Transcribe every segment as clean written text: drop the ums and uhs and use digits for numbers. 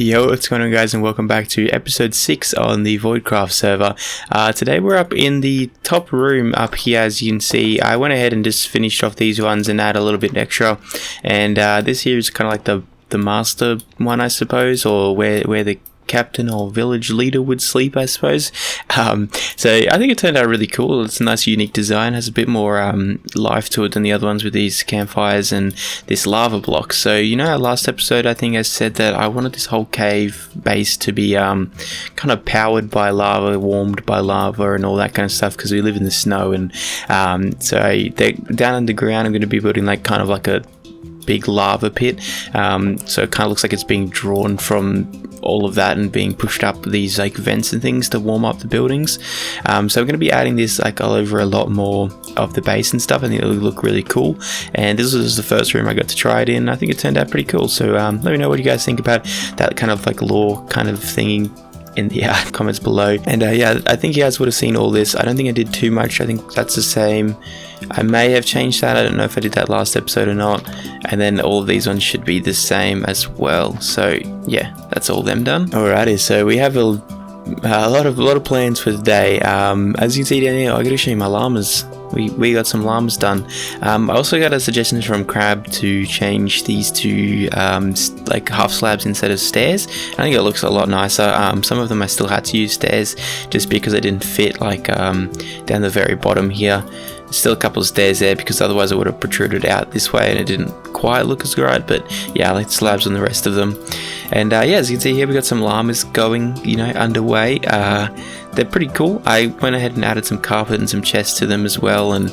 Yo, what's going on guys, and welcome back to episode 6 on the VoidCraft server. Today we're up in the top room up here. As you can see, I went ahead and just finished off these ones and add a little bit extra, and this here is kind of like the master one, I suppose, or where the captain or village leader would sleep, I suppose. So I think it turned out really cool. It's a nice unique design, has a bit more life to it than the other ones with these campfires and this lava block. So you know, last episode I think I said that I wanted this whole cave base to be kind of powered by lava, warmed by lava and all that kind of stuff, because we live in the snow. And so down underground I'm going to be building like kind of like a big lava pit, so it kind of looks like it's being drawn from all of that and being pushed up these like vents and things to warm up the buildings. So we're going to be adding this like all over a lot more of the base and stuff. I think it'll look really cool, and this was the first room I got to try it in. I think it turned out pretty cool. So let me know what you guys think about that kind of like lore kind of thingy in the comments below. And yeah, I think you guys would have seen all this. I don't think I did too much. I think that's the same. I may have changed that. I don't know if I did that last episode or not. And then all of these ones should be the same as well. So yeah, that's all them done. Alrighty, so we have a lot of plans for the day. As you can see down here, I gotta show you my llamas. We got some llamas done. I also got a suggestion from Crab to change these to like half slabs instead of stairs. I think it looks a lot nicer. Some of them I still had to use stairs just because they didn't fit like down the very bottom here. Still a couple of stairs there because otherwise it would have protruded out this way and it didn't quite look as right. But yeah, I like slabs on the rest of them. And yeah, as you can see here, we got some llamas going, you know, underway. They're pretty cool. I went ahead and added some carpet and some chests to them as well, and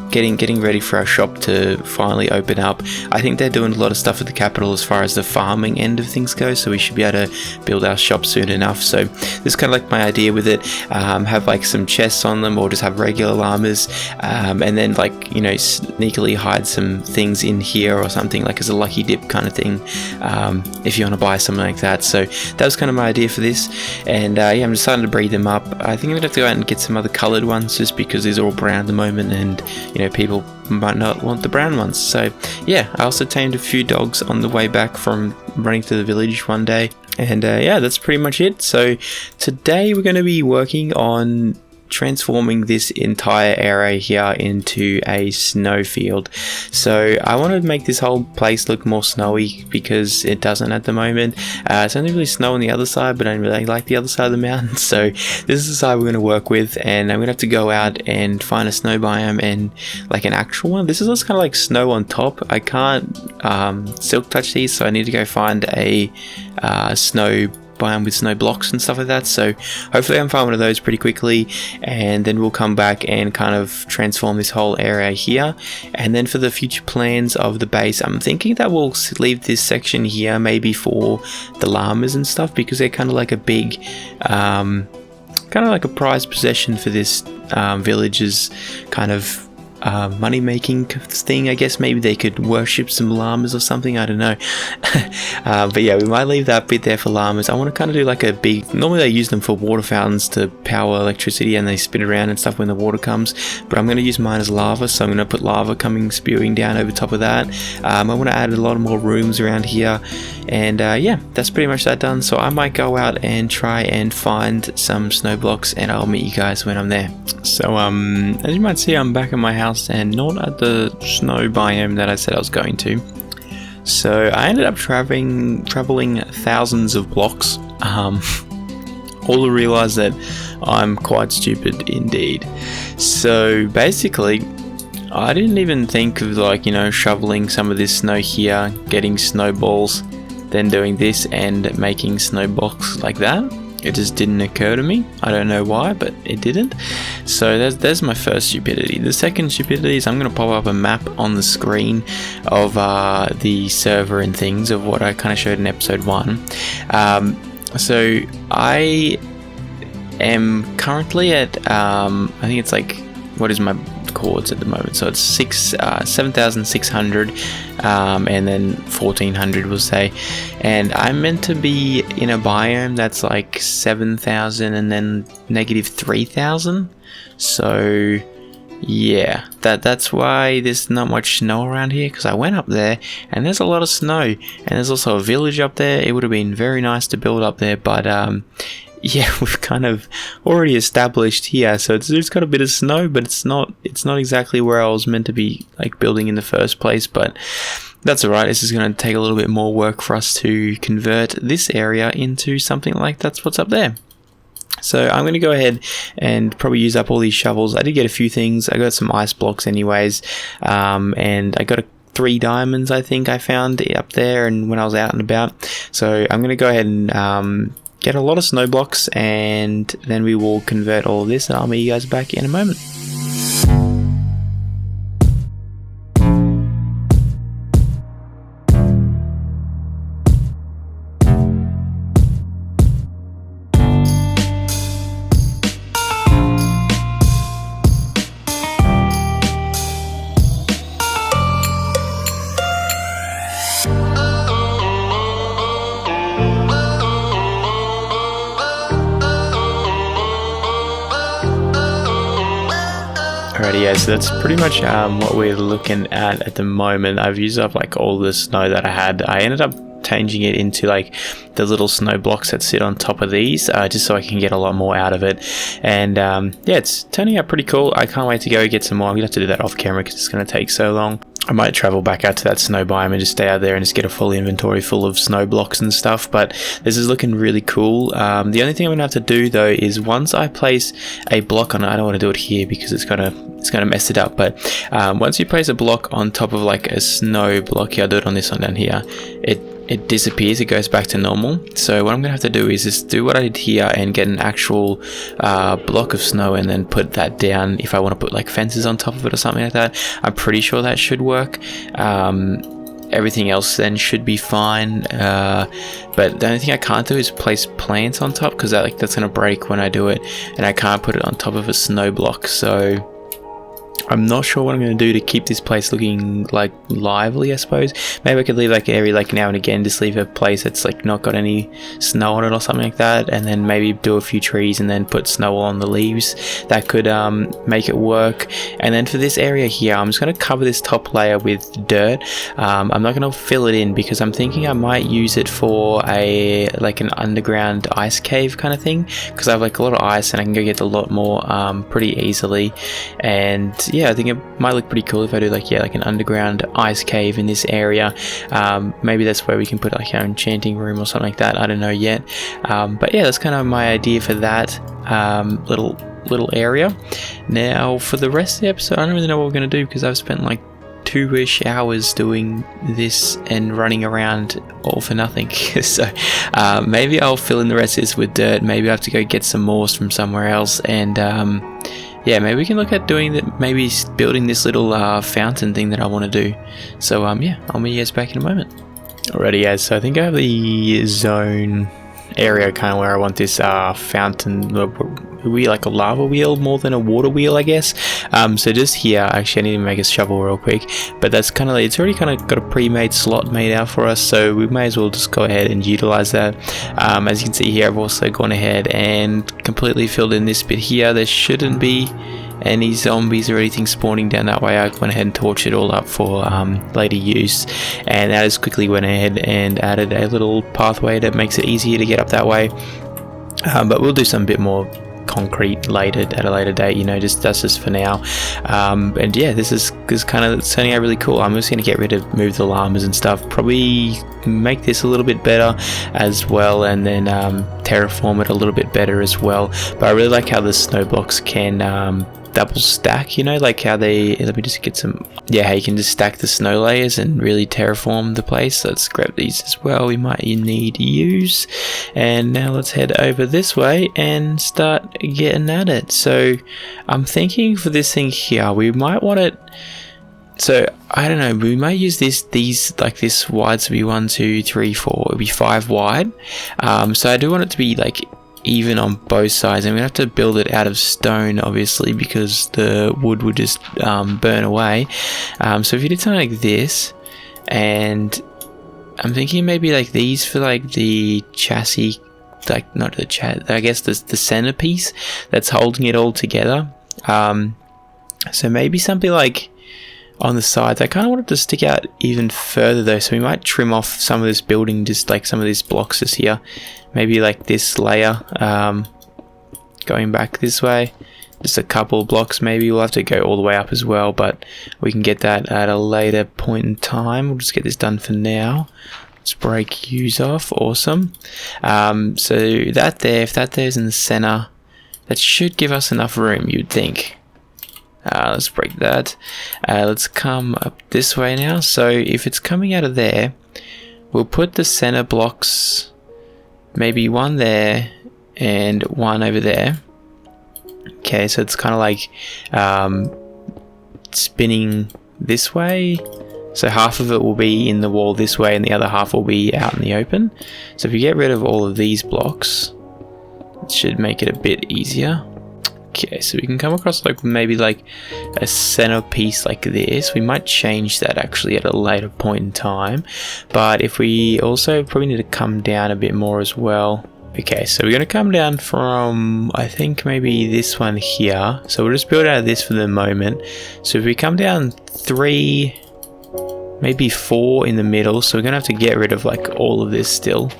getting ready for our shop to finally open up. I think they're doing a lot of stuff at the capital as far as the farming end of things go, so we should be able to build our shop soon enough. So this is kind of like my idea with it. Have like some chests on them, or just have regular llamas, and then like, you know, sneakily hide some things in here or something, like as a lucky dip kind of thing, if you want to buy something like that. So that was kind of my idea for this. And yeah, I'm deciding to breed them up. I think I'm gonna have to go out and get some other colored ones, just because these are all brown at the moment, and you know, people might not want the brown ones. So yeah, I also tamed a few dogs on the way back from running to the village one day. And yeah, that's pretty much it. So today we're going to be working on transforming this entire area here into a snow field. So I want to make this whole place look more snowy, because it doesn't at the moment. It's only really snow on the other side, but I don't really like the other side of the mountain. So this is the side we're going to work with, and I'm going to have to go out and find a snow biome, and like an actual one. This is just kind of like snow on top. I can't silk touch these, so I need to go find a snow biome with snow blocks and stuff like that. So hopefully I can find one of those pretty quickly, and then we'll come back and kind of transform this whole area here. And then for the future plans of the base, I'm thinking that we'll leave this section here maybe for the llamas and stuff, because they're kind of like a big kind of like a prized possession for this village's kind of money making thing. I guess maybe they could worship some llamas or something, I don't know. But yeah, we might leave that bit there for llamas. I want to kind of do like a big, normally they use them for water fountains to power electricity, and they spin around and stuff when the water comes, but I'm going to use mine as lava. So I'm going to put lava coming spewing down over top of that. I want to add a lot more rooms around here, and yeah, that's pretty much that done. So I might go out and try and find some snow blocks, and I'll meet you guys when I'm there. So as you might see, I'm back at my house and not at the snow biome that I said I was going to. So I ended up traveling thousands of blocks, all to realize that I'm quite stupid indeed. So basically, I didn't even think of, like, you know, shoveling some of this snow here, getting snowballs, then doing this and making snow blocks like that. It just didn't occur to me. I don't know why, but it didn't. So there's my first stupidity. The second stupidity is I'm going to pop up a map on the screen of the server and things of what I kind of showed in episode 1. So I am currently at, I think it's like, what is my chords at the moment? So it's 7,600 and then 1,400 we'll say, and I'm meant to be in a biome that's like 7,000 and then -3,000. So Yeah, that's why there's not much snow around here, because I went up there and there's a lot of snow, and there's also a village up there. It would have been very nice to build up there, but yeah, we've kind of already established here, so it's got a bit of snow, but it's not exactly where I was meant to be like building in the first place. But that's alright. This is going to take a little bit more work for us to convert this area into something like that's what's up there. So I'm going to go ahead and probably use up all these shovels. I did get a few things. I got some ice blocks anyways, and I got 3 diamonds I think I found up there and when I was out and about. So I'm going to go ahead and get a lot of snow blocks, and then we will convert all of this, and I'll meet you guys back in a moment. Alrighty, yeah, so that's pretty much what we're looking at the moment. I've used up like all the snow that I had. I ended up changing it into like the little snow blocks that sit on top of these, just so I can get a lot more out of it. And yeah, it's turning out pretty cool. I can't wait to go get some more. I'm gonna have to do that off camera because it's gonna take so long. I might travel back out to that snow biome and just stay out there and just get a full inventory full of snow blocks and stuff, but this is looking really cool. The only thing I'm gonna have to do though is once I place a block on it, I don't want to do it here because it's gonna mess it up, but once you place a block on top of like a snow block here, I'll do it on this one down here, it disappears, it goes back to normal. So what I'm gonna have to do is just do what I did here and get an actual block of snow and then put that down if I want to put like fences on top of it or something like that. I'm pretty sure that should work. Everything else then should be fine, but the only thing I can't do is place plants on top because that's gonna break when I do it, and I can't put it on top of a snow block. So I'm not sure what I'm going to do to keep this place looking like lively, I suppose. Maybe I could leave like an area like now and again, just leave a place that's like not got any snow on it or something like that, and then maybe do a few trees and then put snow on the leaves. That could make it work. And then for this area here, I'm just going to cover this top layer with dirt. I'm not going to fill it in because I'm thinking I might use it for an underground ice cave kind of thing, because I have like a lot of ice and I can go get a lot more pretty easily. And yeah, I think it might look pretty cool if I do like an underground ice cave in this area. Maybe that's where we can put like our enchanting room or something like that. I don't know yet. But yeah, that's kind of my idea for that little area. Now for the rest of the episode, I don't really know what we're going to do because I've spent like 2-ish hours doing this and running around all for nothing. So maybe I'll fill in the rest of this with dirt. Maybe I have to go get some more from somewhere else, and yeah, maybe we can look at doing that, maybe building this little fountain thing that I want to do. So yeah, I'll meet you guys back in a moment. Alrighty guys, so I think I have the zone area kind of where I want this fountain, we like a lava wheel more than a water wheel, I guess. So just here, actually I need to make a shovel real quick, but that's kind of, it's already kind of got a pre-made slot made out for us, so we may as well just go ahead and utilize that. As you can see here, I've also gone ahead and completely filled in this bit here. There shouldn't be any zombies or anything spawning down that way. I went ahead and torched it all up for later use, and I just quickly went ahead and added a little pathway that makes it easier to get up that way. But we'll do some bit more concrete at a later date, that's just for now. And yeah, this is kind of turning out really cool. I'm just going to move the llamas and stuff, probably make this a little bit better as well, and then terraform it a little bit better as well. But I really like how the snow blocks can double stack, like how they, let me just get some, how you can just stack the snow layers and really terraform the place. Let's grab these as well, we might need to use. And now let's head over this way and start getting at it. So I'm thinking for this thing here, we might want it, so I don't know, we might use these like this wide, so it'll be 1, 2, 3, 4, it'll be 5 wide. So I do want it to be like even on both sides. I'm gonna have to build it out of stone, obviously, because the wood would just burn away. So if you did something like this, and I'm thinking maybe like these for like the chassis, like not the I guess the centerpiece that's holding it all together. So maybe something like on the sides. I kind of want it to stick out even further though, so we might trim off some of this building, just like some of these blocks just here. Maybe like this layer going back this way. Just a couple of blocks maybe. We'll have to go all the way up as well, but we can get that at a later point in time. We'll just get this done for now. Let's break use off. Awesome. So that there, if that there's in the center, that should give us enough room, you'd think. Let's break that. Let's come up this way now. So if it's coming out of there, we'll put the center blocks, maybe one there and one over there. Okay, so it's kind of like spinning this way. So half of it will be in the wall this way and the other half will be out in the open. So if you get rid of all of these blocks, it should make it a bit easier. Okay, so we can come across like maybe like a center piece like this. We might change that actually at a later point in time. But if we also probably need to come down a bit more as well. Okay, so we're going to come down from, I think maybe this one here. So we'll just build out of this for the moment. So if we come down 3, maybe 4 in the middle. So we're going to have to get rid of like all of this still.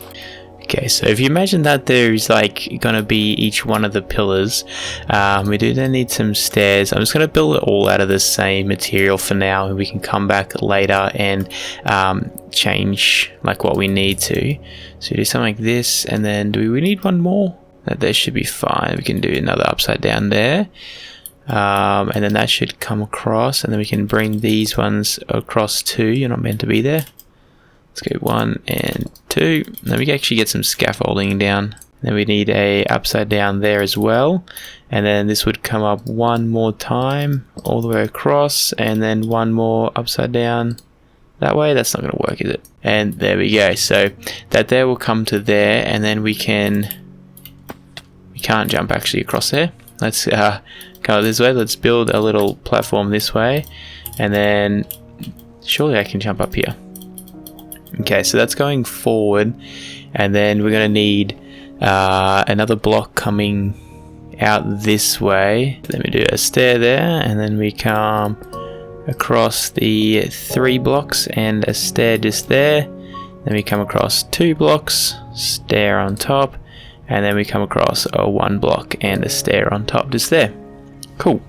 Okay, so if you imagine that there's like going to be each one of the pillars, we do then need some stairs. I'm just going to build it all out of the same material for now, and we can come back later and change like what we need to. So do something like this, and then do we need one more? That there should be fine. We can do another upside down there, and then that should come across, and then we can bring these ones across too. You're not meant to be there. Let's go 1 and 2. Then we can actually get some scaffolding down. Then we need a upside down there as well. And then this would come up one more time all the way across, and then one more upside down that way. That's not going to work, is it? And there we go. So that there will come to there, and then we can't jump actually across there. Let's go this way. Let's build a little platform this way, and then surely I can jump up here. Okay, so that's going forward, and then we're going to need another block coming out this way. Let me do a stair there, and then we come across the 3 blocks and a stair just there. Then we come across 2 blocks, stair on top, and then we come across a 1 block and a stair on top just there. Cool.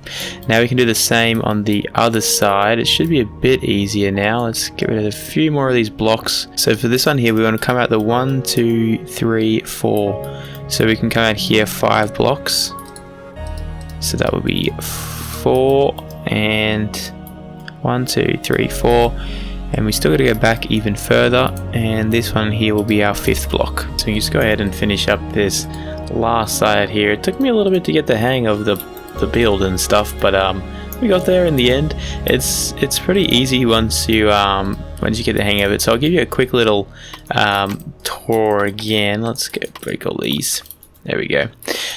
Now we can do the same on the other side. It should be a bit easier now. Let's get rid of a few more of these blocks. So for this one here, we want to come out the 1, 2, 3, 4. So we can come out here 5 blocks. So that would be 4 and 1, 2, 3, 4. And we still got to go back even further. And this one here will be our 5th block. So we can just go ahead and finish up this last side here. It took me a little bit to get the hang of the build and stuff, but we got there in the end. It's pretty easy once you get the hang of it. So I'll give you a quick little tour again. Let's go break all these. There we go.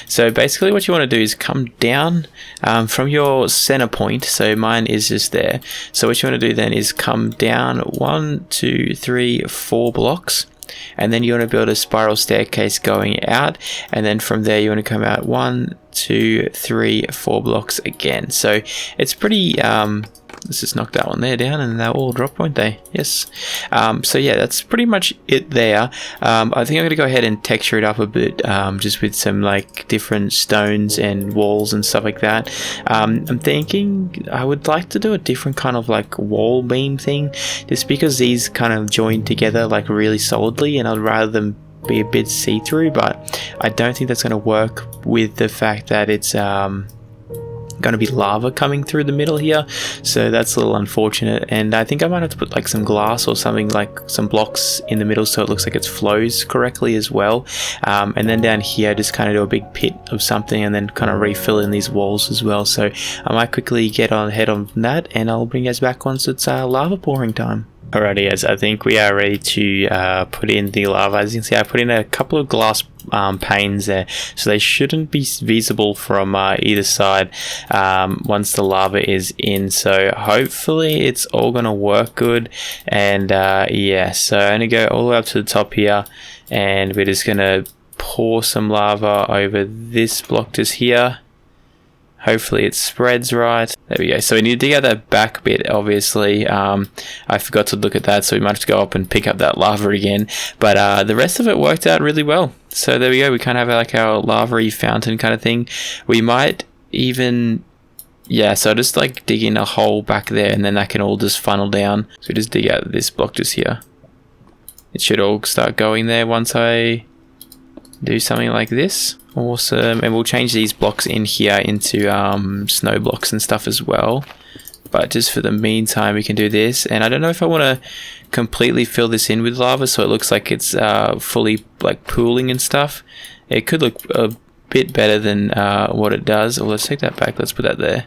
So basically what you want to do is come down from your center point. So mine is just there. So what you want to do then is come down 1, 2, 3, 4 blocks. And then you want to build a spiral staircase going out, and then from there you want to come out 1, 2, 3, 4 blocks again. So it's pretty let's just knock that one there down, and they'll all drop, won't they? Yes. So yeah, that's pretty much it there. I think I'm gonna go ahead and texture it up a bit, just with some like different stones and walls and stuff like that. I'm thinking I would like to do a different kind of like wall beam thing, just because these kind of join together like really solidly, and I'd rather them be a bit see-through, but I don't think that's going to work with the fact that it's going to be lava coming through the middle here, so that's a little unfortunate. And I think I might have to put like some glass or something, like some blocks in the middle, so it looks like it flows correctly as well. And then down here just kind of do a big pit of something, and then kind of refill in these walls as well. So I might quickly get on ahead on that, and I'll bring you guys back once it's lava pouring time. Alrighty guys, I think we are ready to put in the lava. As you can see, I put in a couple of glass panes there, so they shouldn't be visible from either side once the lava is in. So hopefully it's all gonna work good. And yeah, so I'm gonna go all the way up to the top here, and we're just gonna pour some lava over this block just here. Hopefully it spreads right. There we go. So we need to dig out that back bit, obviously. I forgot to look at that, so we might have to go up and pick up that lava again. But the rest of it worked out really well. So there we go. We kind of have like our lava-y fountain kind of thing. We might even... Yeah, so just like dig in a hole back there, and then that can all just funnel down. So we just dig out this block just here. It should all start going there once I do something like this. Awesome. And we'll change these blocks in here into snow blocks and stuff as well. But just for the meantime, we can do this. And I don't know if I want to completely fill this in with lava so it looks like it's fully like pooling and stuff. It could look a bit better than what it does. Well, let's take that back. Let's put that there.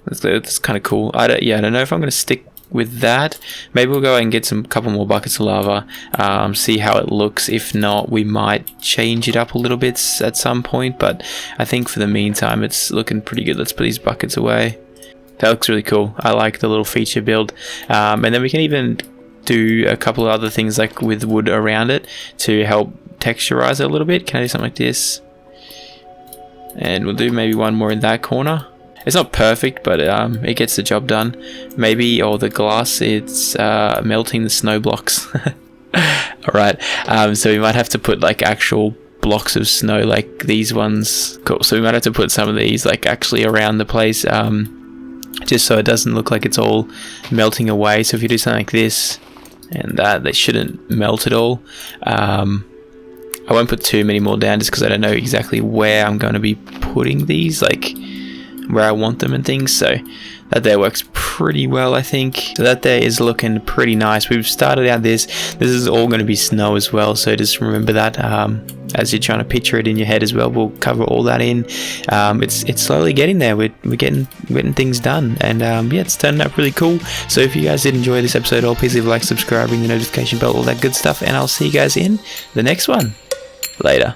That's kind of cool. I don't know if I'm going to stick with that. Maybe we'll go and get a couple more buckets of lava, see how it looks. If not, we might change it up a little bit at some point, but I think for the meantime it's looking pretty good. Let's put these buckets away. That looks really cool. I like the little feature build, and then we can even do a couple of other things like with wood around it to help texturize it a little bit. Can I do something like this? And we'll do maybe one more in that corner. It's not perfect, but it gets the job done. Maybe, or the glass, it's melting the snow blocks. Alright, so we might have to put like actual blocks of snow like these ones. Cool, so we might have to put some of these like actually around the place, just so it doesn't look like it's all melting away. So if you do something like this, and that, they shouldn't melt at all. I won't put too many more down just because I don't know exactly where I'm going to be putting these, like where I want them and things. So that there works pretty well, I think. So that there is looking pretty nice. We've started out this is all going to be snow as well, so just remember that as you're trying to picture it in your head as well. We'll cover all that in. It's slowly getting there. We're getting things done, and yeah, it's turning out really cool. So if you guys did enjoy this episode at all, please leave a like, subscribe, ring the notification bell, all that good stuff, and I'll see you guys in the next one. Later.